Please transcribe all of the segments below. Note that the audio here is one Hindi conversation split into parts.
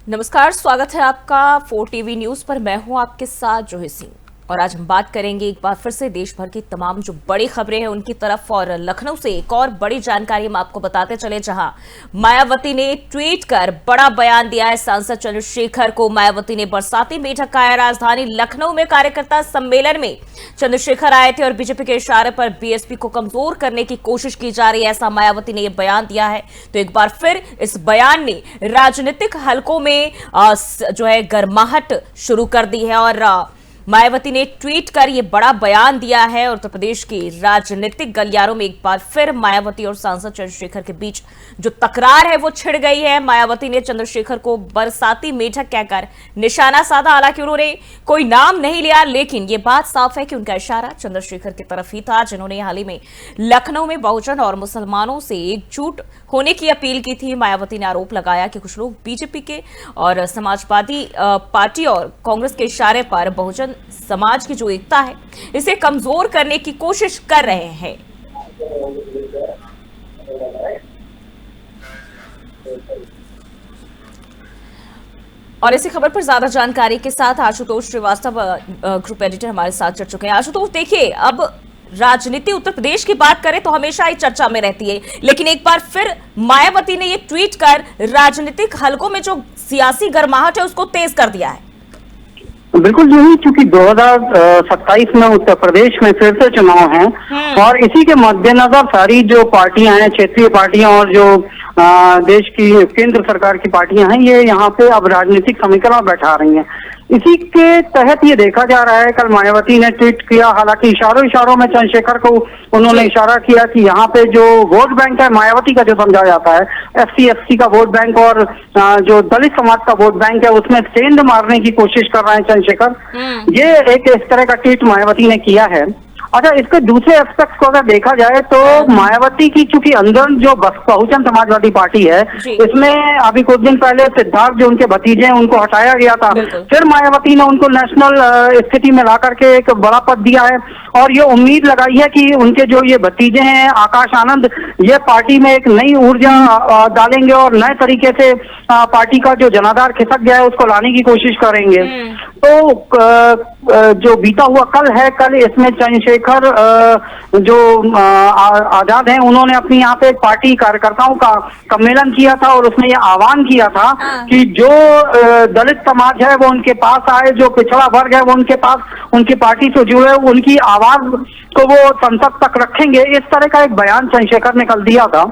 नमस्कार, स्वागत है आपका 4 टीवी न्यूज पर। मैं हूं आपके साथ जोही सिंह और आज हम बात करेंगे एक बार फिर से देश भर की तमाम जो बड़ी खबरें हैं उनकी तरफ। और लखनऊ से एक और बड़ी जानकारी हम आपको बताते चले, जहां मायावती ने ट्वीट कर बड़ा बयान दिया है। सांसद चंद्रशेखर को मायावती ने बरसाती में ढकाया। राजधानी लखनऊ में कार्यकर्ता सम्मेलन में चंद्रशेखर आए थे और बीजेपी के इशारे पर बीएसपी को कमजोर करने की कोशिश की जा रही है, ऐसा मायावती ने यह बयान दिया है। तो एक बार फिर इस बयान ने राजनीतिक हलकों में जो है गर्माहट शुरू कर दी है और मायावती ने ट्वीट कर यह बड़ा बयान दिया है। और उत्तर प्रदेश के राजनीतिक गलियारों में एक बार फिर मायावती और सांसद चंद्रशेखर के बीच जो तकरार है वो छिड़ गई है। मायावती ने चंद्रशेखर को बरसाती मेढक कहकर निशाना साधा। हालांकि उन्होंने कोई नाम नहीं लिया, लेकिन ये बात साफ है कि उनका इशारा चंद्रशेखर की तरफ ही था, जिन्होंने हाल ही में लखनऊ में बहुजन और मुसलमानों से एकजुट होने की अपील की थी। मायावती ने आरोप लगाया कि कुछ लोग बीजेपी के और समाजवादी पार्टी और कांग्रेस के इशारे पर बहुजन समाज की जो एकता है इसे कमजोर करने की कोशिश कर रहे हैं। और इसी खबर पर ज्यादा जानकारी के साथ आशुतोष श्रीवास्तव ग्रुप एडिटर हमारे साथ जुड़ चुके हैं। आशुतोष, देखिए, अब राजनीति उत्तर प्रदेश की बात करें तो हमेशा ही चर्चा में रहती है, लेकिन एक बार फिर मायावती ने ये ट्वीट कर राजनीतिक हलकों में जो सियासी गर्माहट है उसको तेज कर दिया है। बिल्कुल यही, चूंकि 2027 में उत्तर प्रदेश में फिर से चुनाव हैं और इसी के मद्देनजर सारी जो पार्टियां हैं, क्षेत्रीय पार्टियां और जो देश की केंद्र सरकार की पार्टियां हैं, ये यहाँ पे अब राजनीतिक समीकरण बैठा रही हैं। इसी के तहत ये देखा जा रहा है, कल मायावती ने ट्वीट किया, हालांकि इशारों में चंद्रशेखर को उन्होंने इशारा किया कि यहाँ पे जो वोट बैंक है मायावती का, जो समझा जाता है SC/ST का वोट बैंक और जो दलित समाज का वोट बैंक है, उसमें सेंध मारने की कोशिश कर रहे हैं चंद्रशेखर। ये एक इस तरह का ट्वीट मायावती ने किया है। अच्छा, इसके दूसरे एस्पेक्ट को अगर देखा जाए तो मायावती की चूंकि अंदर जो बहुजन समाजवादी पार्टी है, इसमें अभी कुछ दिन पहले सिद्धार्थ जो उनके भतीजे हैं उनको हटाया गया था, फिर मायावती ने उनको नेशनल स्थिति में ला करके एक बड़ा पद दिया है और ये उम्मीद लगाई है कि उनके जो ये भतीजे हैं आकाश आनंद, ये पार्टी में एक नई ऊर्जा डालेंगे और नए तरीके से पार्टी का जो जनाधार खिसक गया है उसको लाने की कोशिश करेंगे। तो जो बीता हुआ कल है, कल इसमें चंद्रशेखर जो आजाद हैं, उन्होंने अपनी यहाँ पे पार्टी कार्यकर्ताओं का सम्मेलन किया था और उसमें यह आह्वान किया था कि जो दलित समाज है वो उनके पास आए, जो पिछड़ा वर्ग है वो उनके पास, उनकी पार्टी से जुड़े, उनकी आवाज को वो संसद तक रखेंगे। इस तरह का एक बयान चंद्रशेखर ने कल दिया था,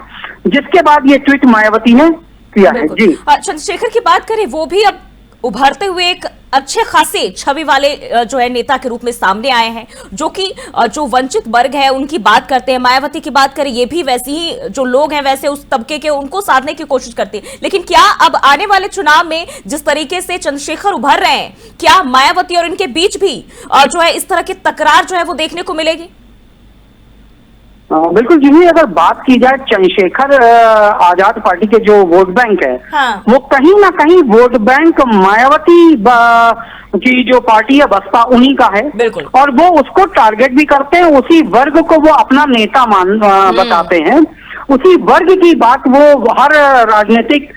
जिसके बाद ये ट्वीट मायावती ने किया है। जी, चंद्रशेखर की बात करें, वो भी अब उभरते हुए एक अच्छे खासे छवि वाले जो है नेता के रूप में सामने आए हैं, जो कि जो वंचित वर्ग है उनकी बात करते हैं। मायावती की बात करें, ये भी वैसे ही जो लोग हैं वैसे उस तबके के, उनको साधने की कोशिश करते हैं। लेकिन क्या अब आने वाले चुनाव में जिस तरीके से चंद्रशेखर उभर रहे हैं, क्या मायावती और इनके बीच भी जो है इस तरह की तकरार जो है वो देखने को मिलेगी? बिल्कुल जी, अगर बात की जाए चंद्रशेखर आजाद पार्टी के जो वोट बैंक है, वो कहीं ना कहीं वोट बैंक मायावती की जो पार्टी है बसपा, उन्हीं का है। और वो उसको टारगेट भी करते हैं, उसी वर्ग को वो अपना नेता बताते हैं, उसी वर्ग की बात वो हर राजनीतिक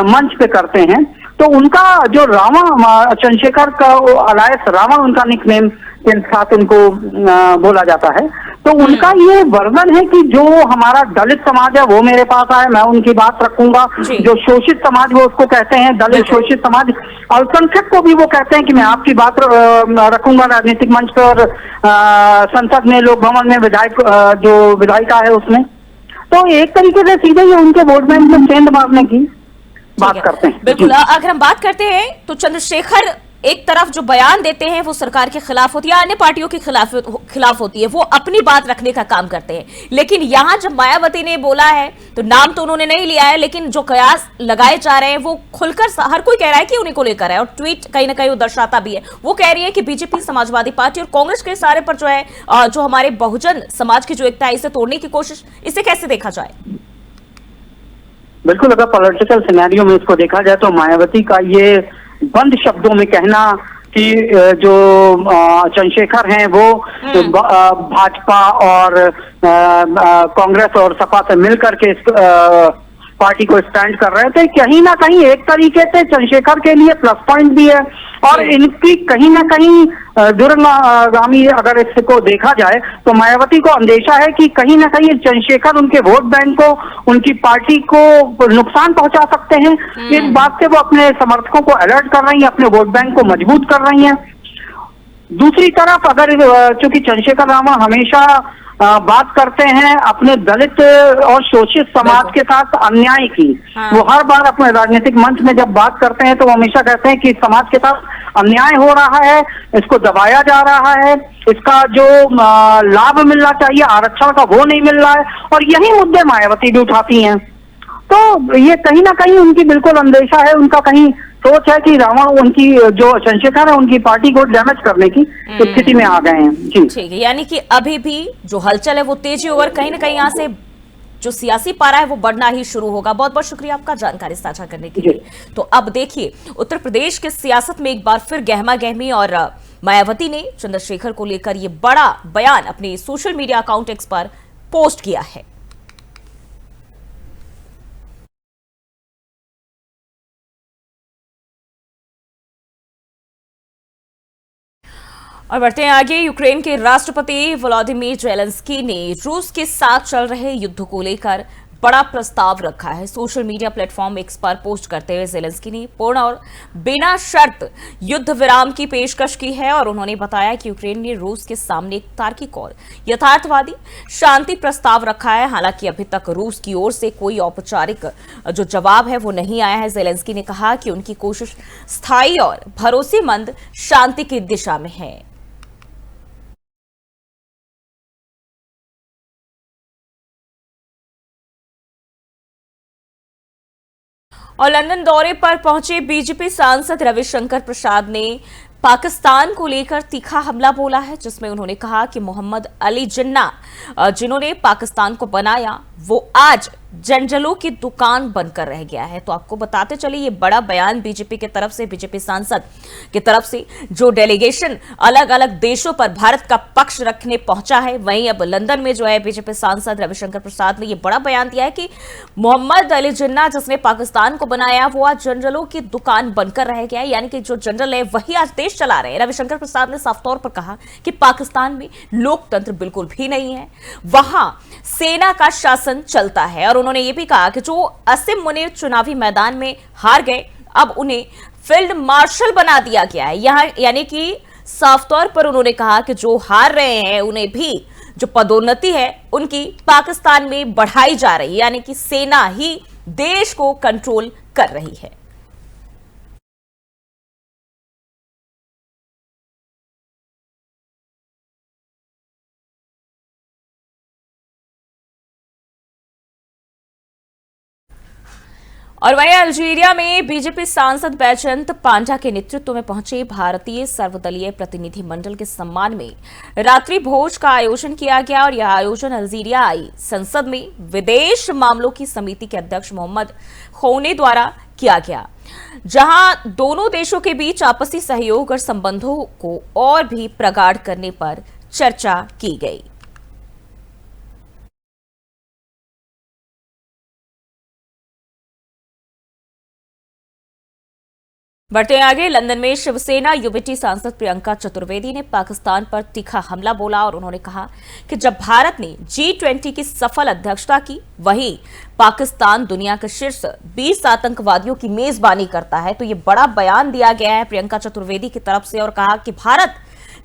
मंच पे करते हैं। तो उनका जो रावण, चंद्रशेखर का अलायस रावण उनका निकनेम के साथ उनको बोला जाता है। तो उनका ये वर्णन है कि जो हमारा दलित समाज है वो मेरे पास आए, मैं उनकी बात रखूंगा। जो शोषित समाज, वो उसको कहते हैं दलित शोषित समाज। अल्पसंख्यक को भी वो कहते हैं कि मैं आपकी बात रखूंगा राजनीतिक मंच पर और संसद में, लोक भवन में विधायक जो विधायिका है उसमें। तो एक तरीके से सीधे ही उनके वोट बैंक में सेंध मारने की बात करते हैं। बिल्कुल, अगर हम बात करते हैं तो चंद्रशेखर एक तरफ जो बयान देते हैं वो सरकार के खिलाफ होती है, अन्य पार्टियों के खिलाफ होती है, वो अपनी बात रखने का काम करते हैं। लेकिन यहां जब मायावती ने बोला है तो नाम तो उन्होंने नहीं लिया है, लेकिन जो कयास लगाए जा रहे हैं वो खुलकर हर कोई कह रहा है कि उन्हीं को लेकर है। और ट्वीट कहीं ना कहीं वो दर्शाता भी है। वो कह रही है कि बीजेपी, समाजवादी पार्टी और कांग्रेस के सारे पर जो है जो हमारे बहुजन समाज की जो एकता है इसे तोड़ने की कोशिश, इसे कैसे देखा जाए? बिल्कुल, अगर पॉलिटिकल सिनेरियो में इसको देखा जाए तो मायावती का ये बंद शब्दों में कहना कि जो चंद्रशेखर हैं वो भाजपा और कांग्रेस और सपा से मिलकर के इस पार्टी को स्टैंड कर रहे थे। कहीं ना कहीं एक तरीके से चंद्रशेखर के लिए प्लस पॉइंट भी है और इनकी कहीं ना कहीं दूरगामी अगर इसको देखा जाए तो मायावती को अंदेशा है कि कहीं ना कहीं चंद्रशेखर उनके वोट बैंक को, उनकी पार्टी को नुकसान पहुंचा सकते हैं। इस बात से वो अपने समर्थकों को अलर्ट कर रही हैं, अपने वोट बैंक को मजबूत कर रही हैं। दूसरी तरफ अगर चूंकि चंद्रशेखर रावण हमेशा बात करते हैं अपने दलित और शोषित समाज के साथ अन्याय की, वो हर बार अपने राजनीतिक मंच में जब बात करते हैं तो वो हमेशा कहते हैं कि समाज के साथ अन्याय हो रहा है, इसको दबाया जा रहा है, इसका जो लाभ मिलना चाहिए आरक्षण का वो नहीं मिल रहा है, और यही मुद्दे मायावती भी उठाती हैं। तो ये कहीं ना कहीं उनकी बिल्कुल अंदेशा है, उनका कहीं सोच है कि रावण उनकी जो चंद्रशेखर है उनकी पार्टी को डैमेज करने की स्थिति में आ गए हैं। जी ठीक है, यानी कि अभी भी जो हलचल है वो तेजी और कहीं ना कहीं यहाँ से जो सियासी पारा है वो बढ़ना ही शुरू होगा। बहुत बहुत शुक्रिया आपका जानकारी साझा करने के लिए। तो अब देखिए उत्तर प्रदेश के सियासत में एक बार फिर गहमा गहमी, और मायावती ने चंद्रशेखर को लेकर ये बड़ा बयान अपने सोशल मीडिया अकाउंट एक्स पर पोस्ट किया है। और बढ़ते हैं आगे। यूक्रेन के राष्ट्रपति व्लादिमीर ज़ेलेंस्की ने रूस के साथ चल रहे युद्ध को लेकर बड़ा प्रस्ताव रखा है। सोशल मीडिया प्लेटफॉर्म एक्स पर पोस्ट करते हुए ज़ेलेंस्की ने पूर्ण और बिना शर्त युद्ध विराम की पेशकश की है, और उन्होंने बताया कि यूक्रेन ने रूस के सामने एक तार्किक और यथार्थवादी शांति प्रस्ताव रखा है। हालांकि अभी तक रूस की ओर से कोई औपचारिक जो जवाब है वो नहीं आया है। ज़ेलेंस्की ने कहा कि उनकी कोशिश स्थायी और भरोसेमंद शांति की दिशा में है। और लंदन दौरे पर पहुंचे बीजेपी सांसद रविशंकर प्रसाद ने पाकिस्तान को लेकर तीखा हमला बोला है, जिसमें उन्होंने कहा कि मोहम्मद अली जिन्ना जिन्होंने पाकिस्तान को बनाया वो आज जंजलों की दुकान बनकर रह गया है। तो आपको बताते चले ये बड़ा बयान बीजेपी की तरफ से, बीजेपी सांसद की तरफ से जो डेलीगेशन अलग अलग देशों पर भारत का पक्ष रखने पहुंचा है। वहीं अब लंदन में जो है बीजेपी सांसद रविशंकर प्रसाद ने यह बड़ा बयान दिया है कि मोहम्मद अली जिन्ना जिसने पाकिस्तान को बनाया वो आज जंजलों की दुकान बनकर रह गया है, यानी कि जो जनरल है वही आज देश चला रहे हैं। रविशंकर प्रसाद ने साफ तौर पर कहा कि पाकिस्तान में लोकतंत्र बिल्कुल भी नहीं है, वहां सेना का शासन चलता है। और उन्होंने ये भी कहा कि जो असीम मुनीर चुनावी मैदान में हार गए अब उन्हें फील्ड मार्शल बना दिया गया है। यहां यानी कि साफ तौर पर उन्होंने कहा कि जो हार रहे हैं उन्हें भी जो पदोन्नति है उनकी पाकिस्तान में बढ़ाई जा रही है, यानी कि सेना ही देश को कंट्रोल कर रही है। और वहीं अल्जीरिया में बीजेपी सांसद बैजंत पांडा के नेतृत्व में पहुंचे भारतीय सर्वदलीय प्रतिनिधि मंडल के सम्मान में रात्रि भोज का आयोजन किया गया। और यह आयोजन अल्जीरिया आई संसद में विदेश मामलों की समिति के अध्यक्ष मोहम्मद खौने द्वारा किया गया, जहां दोनों देशों के बीच आपसी सहयोग और संबंधों को और भी प्रगाढ़ करने पर चर्चा की गई। बढ़ते आगे। लंदन में शिवसेना युवती सांसद प्रियंका चतुर्वेदी ने पाकिस्तान पर तीखा हमला बोला, और उन्होंने कहा कि जब भारत ने G20 की सफल अध्यक्षता की वहीं पाकिस्तान दुनिया के शीर्ष 20 आतंकवादियों की मेजबानी करता है। तो ये बड़ा बयान दिया गया है प्रियंका चतुर्वेदी की तरफ से, और कहा कि भारत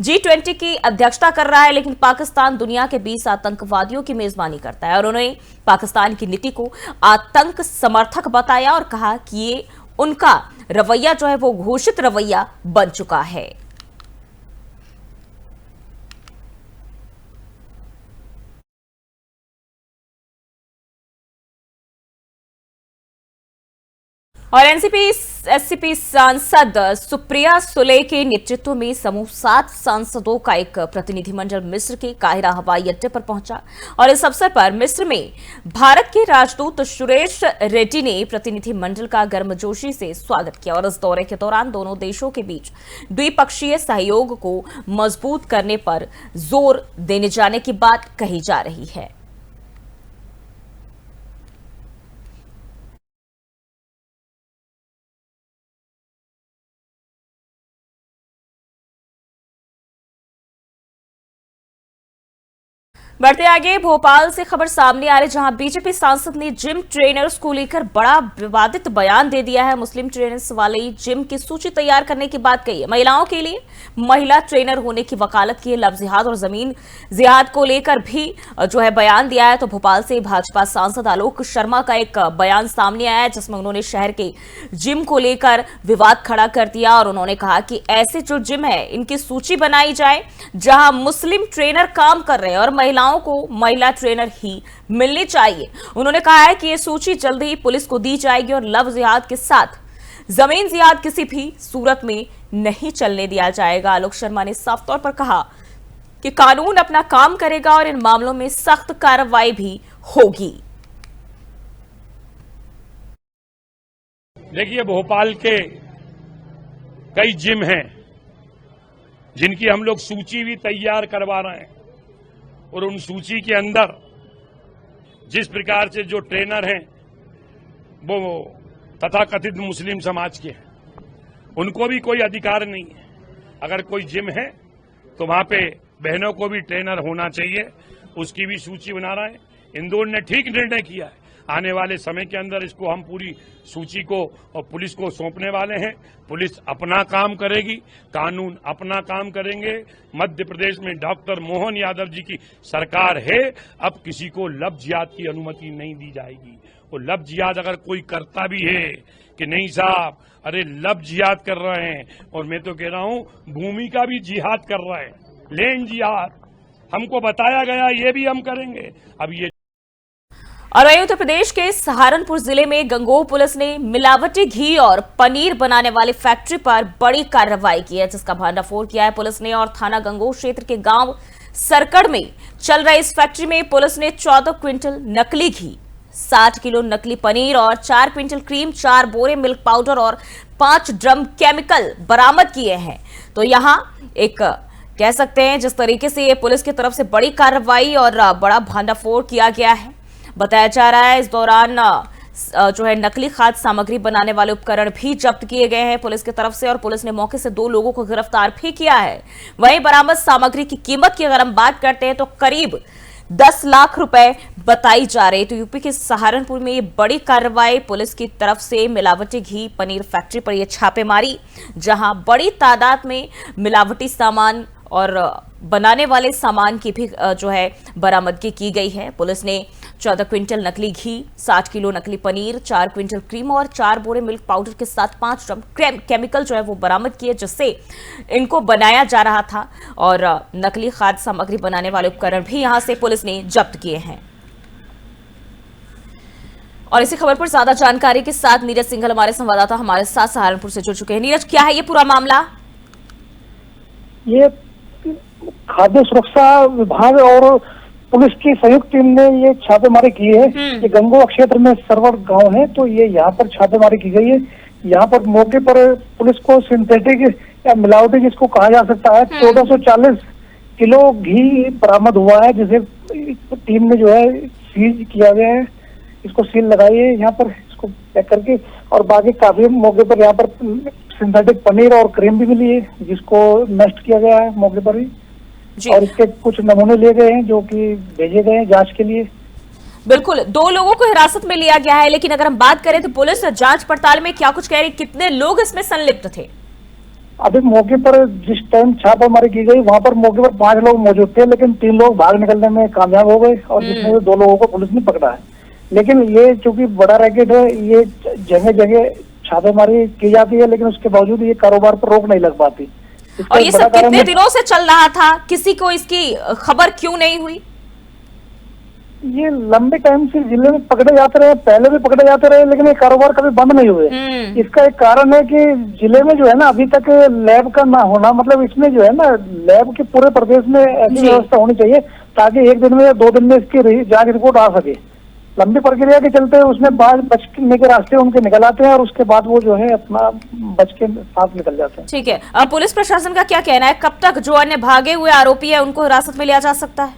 G20 की अध्यक्षता कर रहा है लेकिन पाकिस्तान दुनिया के 20 आतंकवादियों की मेजबानी करता है। और उन्होंने पाकिस्तान की नीति को आतंक समर्थक बताया और कहा कि ये उनका रवैया जो है वो घोषित रवैया बन चुका है। और एनसीपी सांसद सुप्रिया सुले के नेतृत्व में समूह 7 सांसदों का एक प्रतिनिधिमंडल मिस्र के काहिरा हवाई अड्डे पर पहुंचा। और इस अवसर पर मिस्र में भारत के राजदूत सुरेश रेड्डी ने प्रतिनिधिमंडल का गर्मजोशी से स्वागत किया। और इस दौरे के दौरान दोनों देशों के बीच द्विपक्षीय सहयोग को मजबूत करने पर जोर देने जाने की बात कही जा रही है। बढ़ते आगे, भोपाल से खबर सामने आ रही जहां बीजेपी सांसद ने जिम ट्रेनर्स को लेकर बड़ा विवादित बयान दे दिया है। मुस्लिम ट्रेनर्स वाले जिम की सूची तैयार करने की बात कही है। महिलाओं के लिए महिला ट्रेनर होने की वकालत की है। लव जिहाद और जमीन जिहाद को लेकर भी जो है बयान दिया है। तो भोपाल से भाजपा सांसद आलोक शर्मा का एक बयान सामने आया है जिसमें उन्होंने शहर के जिम को लेकर विवाद खड़ा कर दिया और उन्होंने कहा कि ऐसे जो जिम है इनकी सूची बनाई जाए जहां मुस्लिम ट्रेनर काम कर रहे हैं और महिलाओं को महिला ट्रेनर ही मिलनी चाहिए। उन्होंने कहा है कि यह सूची जल्द ही पुलिस को दी जाएगी और लव जिहाद के साथ जमीन जिहाद किसी भी सूरत में नहीं चलने दिया जाएगा। आलोक शर्मा ने साफ तौर पर कहा कि कानून अपना काम करेगा और इन मामलों में सख्त कार्रवाई भी होगी। देखिए, भोपाल के कई जिम हैं जिनकी हम लोग सूची भी तैयार करवा रहे हैं और उन सूची के अंदर जिस प्रकार से जो ट्रेनर हैं वो तथाकथित मुस्लिम समाज के हैं, उनको भी कोई अधिकार नहीं है। अगर कोई जिम है तो वहां पे बहनों को भी ट्रेनर होना चाहिए, उसकी भी सूची बना रहे हैं। इंदौर ने ठीक निर्णय किया है। आने वाले समय के अंदर इसको हम पूरी सूची को और पुलिस को सौंपने वाले हैं। पुलिस अपना काम करेगी, कानून अपना काम करेंगे। मध्य प्रदेश में डॉक्टर मोहन यादव जी की सरकार है। अब किसी को लव जिहाद की अनुमति नहीं दी जाएगी। और लव जिहाद अगर कोई करता भी है कि नहीं साहब, अरे लव जिहाद कर रहे हैं, और मैं तो कह रहा हूं भूमि का भी जिहाद कर रहे हैं, लैंड जिहाद हमको बताया गया, ये भी हम करेंगे। अब ये और वहीं उत्तर प्रदेश के सहारनपुर जिले में गंगोह पुलिस ने मिलावटी घी और पनीर बनाने वाली फैक्ट्री पर बड़ी कार्रवाई की है जिसका भंडाफोड़ किया है पुलिस ने। और थाना गंगोह क्षेत्र के गांव सरकड़ में चल रही इस फैक्ट्री में पुलिस ने 14 क्विंटल नकली घी, 60 किलो नकली पनीर और 4 क्विंटल क्रीम, 4 बोरे मिल्क पाउडर और 5 ड्रम केमिकल बरामद किए हैं। तो यहाँ एक कह सकते हैं जिस तरीके से ये पुलिस की तरफ से बड़ी कार्रवाई और बड़ा भंडाफोड़ किया गया है। बताया जा रहा है इस दौरान जो है नकली खाद्य सामग्री बनाने वाले उपकरण भी जब्त किए गए हैं पुलिस की तरफ से और पुलिस ने मौके से 2 लोगों को गिरफ्तार भी किया है। वहीं बरामद सामग्री की कीमत की अगर हम बात करते हैं तो करीब 10 लाख रुपए बताई जा रही है। तो यूपी के सहारनपुर में ये बड़ी कार्रवाई पुलिस की तरफ से मिलावटी घी पनीर फैक्ट्री पर यह छापेमारी, जहां बड़ी तादाद में मिलावटी सामान और बनाने वाले सामान की भी जो है बरामदगी की गई है। पुलिस ने 14 क्विंटल नकली घी, 60 किलो नकली पनीर, 4 क्विंटल क्रीम और 4 बोरे मिल्क पाउडर के साथ 5 ड्रम केमिकल जो है वो बरामद किए जिससे इनको बनाया जा रहा था। और नकली खाद्य सामग्री बनाने वाले उपकरण भी यहां से पुलिस ने जब्त किए हैं। और इसी खबर पर ज्यादा जानकारी के साथ नीरज सिंघल हमारे संवाददाता हमारे साथ सहारनपुर से जुड़ चुके हैं। नीरज, क्या है ये पूरा मामला? ये खाद्य सुरक्षा विभाग और पुलिस की संयुक्त टीम ने ये छापेमारी की है। ये गंगोह क्षेत्र में सरवड़ गांव है, तो ये यहाँ पर छापेमारी की गई है। यहाँ पर मौके पर पुलिस को सिंथेटिक या मिलावटी जिसको कहा जा सकता है 1440 किलो घी बरामद हुआ है, जिसे टीम ने जो है सीज किया गया है। इसको सील लगाई है यहाँ पर, इसको पैक करके, और बाकी काफी मौके पर यहाँ पर सिंथेटिक पनीर और क्रीम भी मिली है जिसको नष्ट किया गया है मौके पर ही। और इसके कुछ नमूने लिए गए हैं जो कि भेजे गए हैं जांच के लिए। बिल्कुल, 2 लोगों को हिरासत में लिया गया है, लेकिन अगर हम बात करें तो पुलिस जांच पड़ताल में क्या कुछ कह रही, कितने लोग इसमें संलिप्त थे? अभी मौके पर जिस टाइम छापेमारी की गई वहां पर मौके पर 5 लोग मौजूद थे, लेकिन 3 लोग भाग निकलने में कामयाब हो गए और जिसमें 2 लोगों को पुलिस ने पकड़ा है। लेकिन ये चूंकि बड़ा रैकेट है, ये जगह जगह छापेमारी की जाती है, लेकिन उसके बावजूद ये कारोबार पर रोक नहीं लग पाती। और ये सब कितने दिनों से चल रहा था? किसी को इसकी खबर क्यों नहीं हुई? ये लंबे टाइम से जिले में पकड़े जाते रहे, पहले भी पकड़े जाते रहे, लेकिन ये कारोबार कभी बंद नहीं हुए। इसका एक कारण है कि जिले में जो है ना अभी तक लैब का ना होना, मतलब इसमें जो है ना लैब के पूरे प्रदेश में ऐसी व्यवस्था होनी चाहिए ताकि 1 दिन में या 2 दिन में इसकी जांच रिपोर्ट आ सके। लंबी प्रक्रिया के चलते उसमें बाद बचने के रास्ते उनके निकल आते हैं और उसके बाद वो जो है अपना बच के साथ निकल जाते हैं। ठीक है, अब पुलिस प्रशासन का क्या कहना है? कब तक जो अन्य भागे हुए आरोपी है उनको हिरासत में लिया जा सकता है?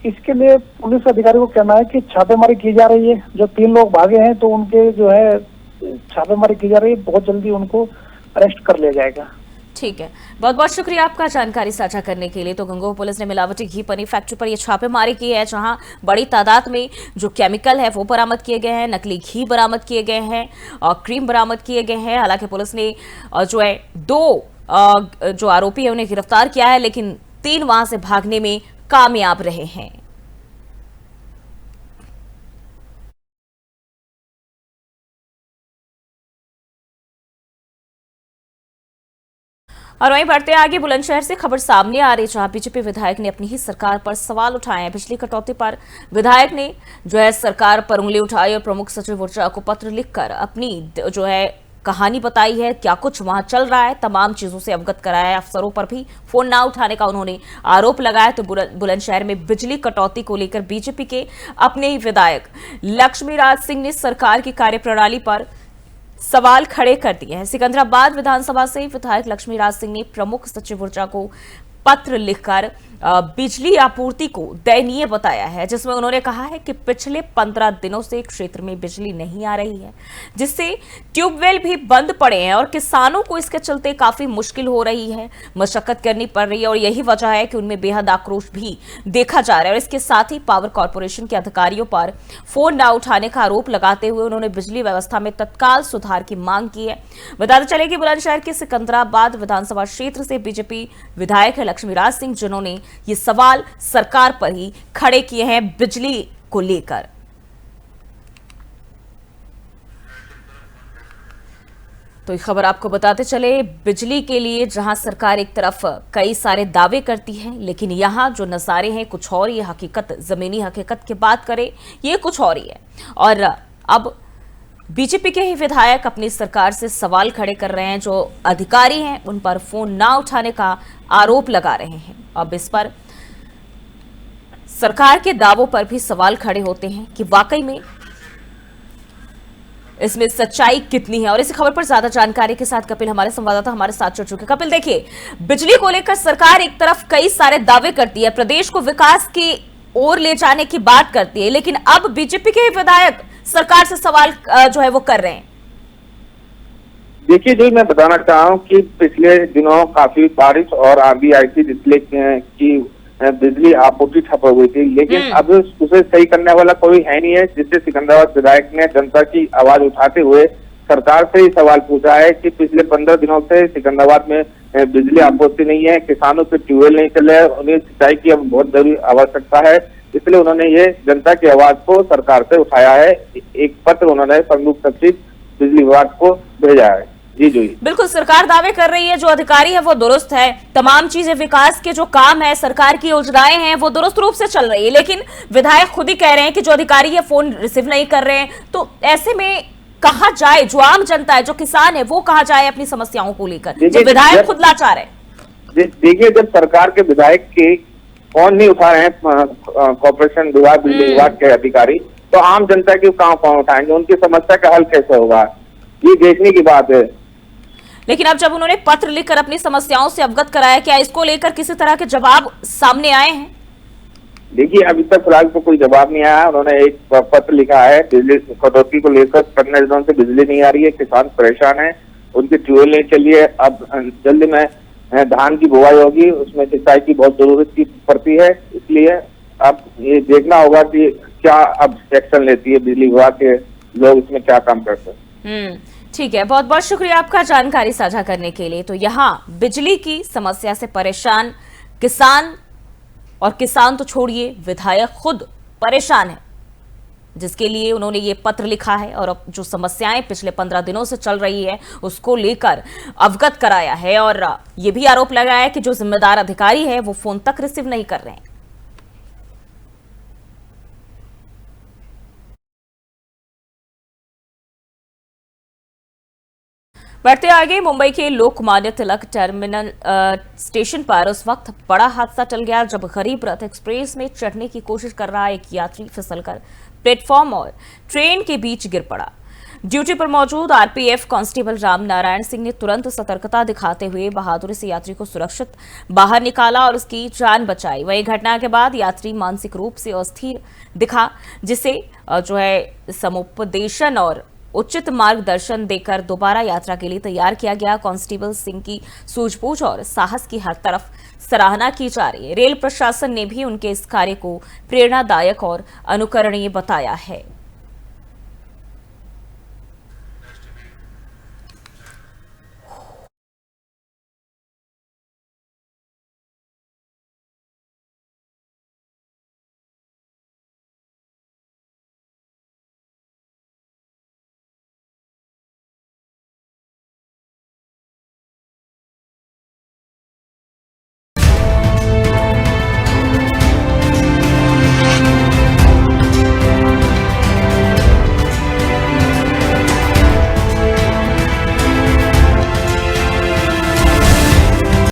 इसके लिए पुलिस अधिकारी को कहना है कि छापेमारी की जा रही है। जो 3 लोग भागे हैं तो उनके जो है छापेमारी की जा रही है, बहुत जल्दी उनको अरेस्ट कर लिया जाएगा। ठीक है, बहुत बहुत शुक्रिया आपका जानकारी साझा करने के लिए। तो गंगोह पुलिस ने मिलावटी घी पनीर फैक्ट्री पर यह छापेमारी की है, जहां बड़ी तादाद में जो केमिकल है वो बरामद किए गए हैं, नकली घी बरामद किए गए हैं और क्रीम बरामद किए गए हैं। हालांकि पुलिस ने जो है 2 जो आरोपी है उन्हें गिरफ्तार किया है, लेकिन 3 वहां से भागने में कामयाब रहे हैं। और वहीं बढ़ते आगे बुलंदशहर से खबर सामने आ रही, जहां बीजेपी विधायक ने अपनी ही सरकार पर सवाल उठाए हैं। बिजली कटौती पर विधायक ने जो है सरकार पर उंगली उठाई और प्रमुख सचिव ऊर्जा को पत्र लिखकर अपनी जो है कहानी बताई है, क्या कुछ वहां चल रहा है, तमाम चीजों से अवगत कराया है। अफसरों पर भी फोन ना उठाने का उन्होंने आरोप लगाया। तो बुलंदशहर में बिजली कटौती को लेकर बीजेपी के अपने ही विधायक लक्ष्मीराज सिंह ने सरकार की कार्यप्रणाली पर सवाल खड़े कर दिए हैं। सिकंदराबाद विधानसभा से विधायक लक्ष्मीराज सिंह ने प्रमुख सचिव ऊर्जा को पत्र लिखकर बिजली आपूर्ति को दयनीय बताया है, जिसमें उन्होंने कहा है कि पिछले 15 दिनों से क्षेत्र में बिजली नहीं आ रही है, जिससे ट्यूबवेल भी बंद पड़े हैं और किसानों को इसके चलते काफी मुश्किल हो रही है, मशक्कत करनी पड़ रही है। और यही वजह है कि उनमें बेहद आक्रोश भी देखा जा रहा है। और इसके साथ ही पावर कॉर्पोरेशन के अधिकारियों पर फोन न उठाने का आरोप लगाते हुए उन्होंने बिजली व्यवस्था में तत्काल सुधार की मांग की है। बताते चले कि बुलंदशहर के सिकंदराबाद विधानसभा क्षेत्र से बीजेपी विधायक है लक्ष्मीराज सिंह, जिन्होंने ये सवाल सरकार पर ही खड़े किए हैं बिजली को लेकर। तो ये खबर आपको बताते चले, बिजली के लिए जहां सरकार एक तरफ कई सारे दावे करती है, लेकिन यहां जो नजारे हैं कुछ और, ये हकीकत, जमीनी हकीकत की बात करें ये कुछ और ही है। और अब बीजेपी के ही विधायक अपनी सरकार से सवाल खड़े कर रहे हैं, जो अधिकारी हैं उन पर फोन ना उठाने का आरोप लगा रहे हैं। अब इस पर सरकार के दावों पर भी सवाल खड़े होते हैं कि वाकई में इसमें सच्चाई कितनी है। और इस खबर पर ज्यादा जानकारी के साथ कपिल हमारे संवाददाता हमारे साथ जुड़ चुके हैं। कपिल, देखिए, बिजली को लेकर सरकार एक तरफ कई सारे दावे करती है, प्रदेश को विकास की ओर ले जाने की बात करती है, लेकिन अब बीजेपी के विधायक सरकार से सवाल जो है वो कर रहे हैं। देखिए जी, मैं बताना चाह रहा हूँ कि पिछले दिनों काफी बारिश और आंधी आई थी, जिससे कि बिजली आपूर्ति ठप हो गई थी, लेकिन अब उसे सही करने वाला कोई है नहीं है, जिससे सिकंदराबाद विधायक ने जनता की आवाज उठाते हुए सरकार से ही सवाल पूछा है कि पिछले 15 दिनों से सिकंदराबाद में बिजली आपूर्ति नहीं है, किसानों के ट्यूबवेल नहीं चल रहे, उन्हें सिंचाई की अब बहुत जरूरी आवश्यकता है। इसलिए उन्होंने ये जनता की आवाज को सरकार से उठाया है। एक पत्र उन्होंने प्रमुख सचिव बिजली विभाग को भेजा है। जी जी बिल्कुल, सरकार दावे कर रही है जो अधिकारी है वो दुरुस्त है, तमाम चीजें, विकास के जो काम है, सरकार की योजनाएं हैं वो दुरुस्त रूप से चल रही है, लेकिन विधायक खुद ही कह रहे हैं कि जो अधिकारी है फोन रिसीव नहीं कर रहे हैं। तो ऐसे में कहा जाए, जो आम जनता है, जो किसान है, वो कहा जाए अपनी समस्याओं को लेकर, जो विधायक खुद लाचार है। देखिए, जब सरकार के विधायक के फोन नहीं उठा रहे हैं कॉर्पोरेशन विभाग, बिजली विभाग के अधिकारी, तो आम जनता की कहाँ फोन उठाएंगे, उनकी समस्या का हल कैसे होगा, ये देखने की बात है। लेकिन अब जब उन्होंने पत्र लिखकर अपनी समस्याओं से अवगत कराया, क्या इसको लेकर किसी तरह के जवाब सामने आए हैं? देखिए, अभी तक फिलहाल तो कोई जवाब नहीं आया। उन्होंने एक पत्र लिखा है, बिजली कटौती को लेकर 15 दिनों से बिजली नहीं आ रही है, किसान परेशान है, उनकी ट्यूबवेल नहीं चली है, अब जल्दी में धान की बुआई होगी, उसमें सिंचाई की बहुत जरूरत की पड़ती है, इसलिए अब ये देखना होगा कि क्या अब एक्शन लेती है बिजली विभाग के लोग, इसमें क्या काम करते हैं। ठीक है, बहुत बहुत शुक्रिया आपका जानकारी साझा करने के लिए। तो यहाँ बिजली की समस्या से परेशान किसान, और किसान तो छोड़िए, विधायक खुद परेशान है, जिसके लिए उन्होंने ये पत्र लिखा है और अब जो समस्याएं पिछले 15 दिनों से चल रही है उसको लेकर अवगत कराया है। और ये भी आरोप लगाया है कि जो जिम्मेदार अधिकारी है वो फोन तक रिसीव नहीं कर रहे हैं। बढ़ते आगे, मुंबई के लोकमान्य तिलक टर्मिनल स्टेशन पर उस वक्त बड़ा हादसा टल गया जब गरीब रथ एक्सप्रेस में चढ़ने की कोशिश कर रहा एक यात्री फिसलकर प्लेटफॉर्म और ट्रेन के बीच गिर पड़ा। ड्यूटी पर मौजूद आरपीएफ कांस्टेबल राम नारायण सिंह ने तुरंत सतर्कता दिखाते हुए बहादुरी से यात्री को सुरक्षित बाहर निकाला और उसकी जान बचाई। वहीं घटना के बाद यात्री मानसिक रूप से अस्थिर दिखा, जिसे जो है समुपदेशन और उचित मार्गदर्शन देकर दोबारा यात्रा के लिए तैयार किया गया। कांस्टेबल सिंह की सूझबूझ और साहस की हर तरफ सराहना की जा रही है। रेल प्रशासन ने भी उनके इस कार्य को प्रेरणादायक और अनुकरणीय बताया है।